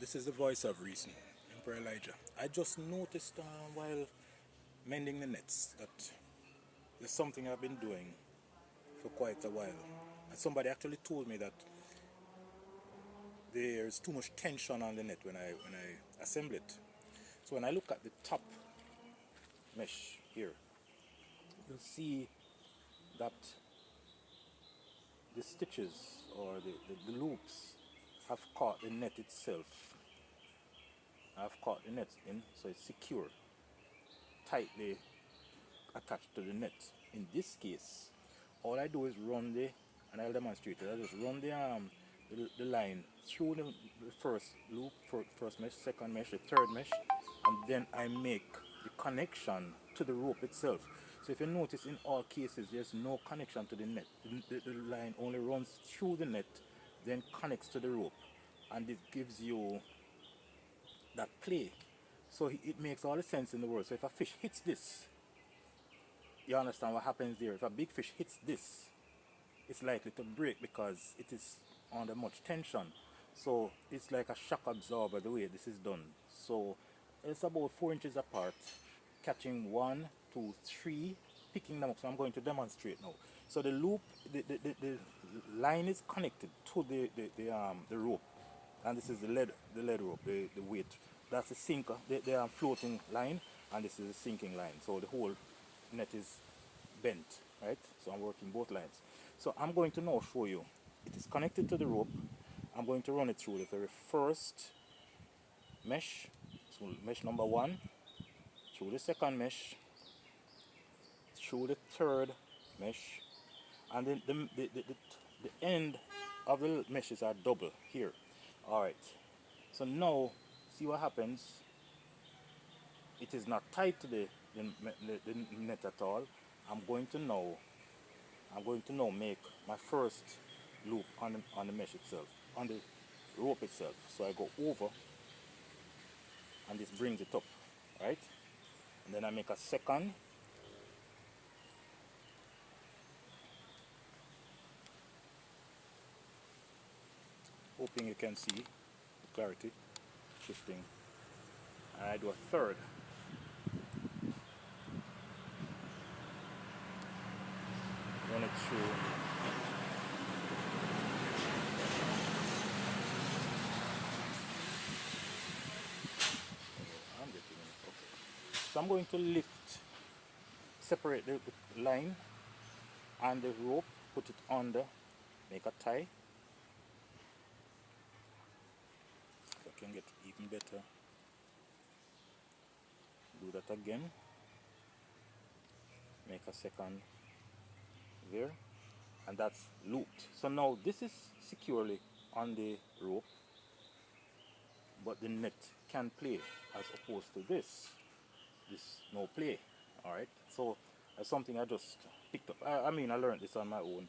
This is the voice of reason, Emperor Elijah. I just noticed while mending the nets that there's something I've been doing for quite a while. And somebody actually told me that there's too much tension on the net when I assemble it. So when I look at the top mesh here, you'll see that the stitches or the loops have caught the net itself. I've caught the net in, so it's secure, tightly attached to the net. In this case, all I do is run and I'll demonstrate it. I just run the line through the first loop, first mesh, second mesh, the third mesh, and then I make the connection to the rope itself. So if you notice, in all cases, there's no connection to the net. The line only runs through the net, then connects to the rope, and it gives you that play. So it makes all the sense in the world. So if a fish hits this, you understand what happens there. If a big fish hits this, it's likely to break because it is under much tension. So it's like a shock absorber the way this is done. So it's about 4 inches apart, catching 1, 2, 3, picking them up. So I'm going to demonstrate now. So the loop, the line is connected to the rope, and this is the lead rope, the weight. That's the sinker, the floating line, and this is the sinking line. So the whole net is bent, right? So I'm working both lines. So I'm going to now show you. It is connected to the rope. I'm going to run it through the very first mesh, so mesh number 1, through the second mesh, through the third mesh, and then the end of the meshes are double here. Alright, so now see what happens. It is not tied to the net at all. I'm going to now make my first loop on the mesh itself, on the rope itself. So I go over, and this brings it up, right? And then I make a second, hoping you can see the clarity shifting, and I do a third. Run it through. I'm getting it. Okay. So I'm going to lift, separate the line and the rope, put it under, make a tie. If I can get even better, do that again. Make a second there, and that's looped. So now this is securely on the rope, but the net can play, as opposed to this no play. Alright, so that's something I just picked up. I mean, I learned this on my own,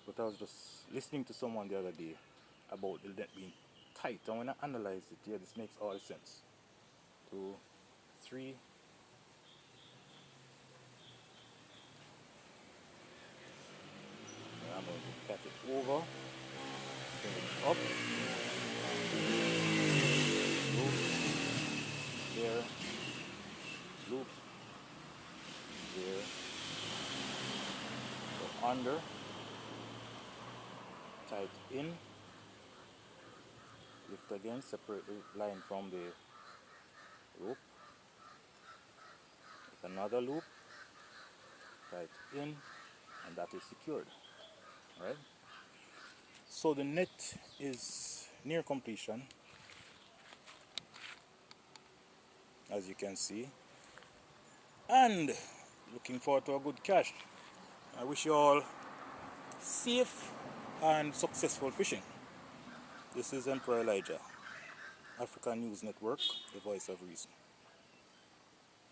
but I was just listening to someone the other day about the net being tight, and when I analyzed it, yeah, this makes all sense. 2, 3. I'm going to catch it over, bring it up, loop, there, loop, there, go under, tie it in, lift again, separate the line from the rope, make another loop, tie it in, and that is secured. Alright, so the net is near completion, as you can see, and looking forward to a good catch. I wish you all safe and successful fishing. This is Emperor Elijah, African News Network, the voice of reason.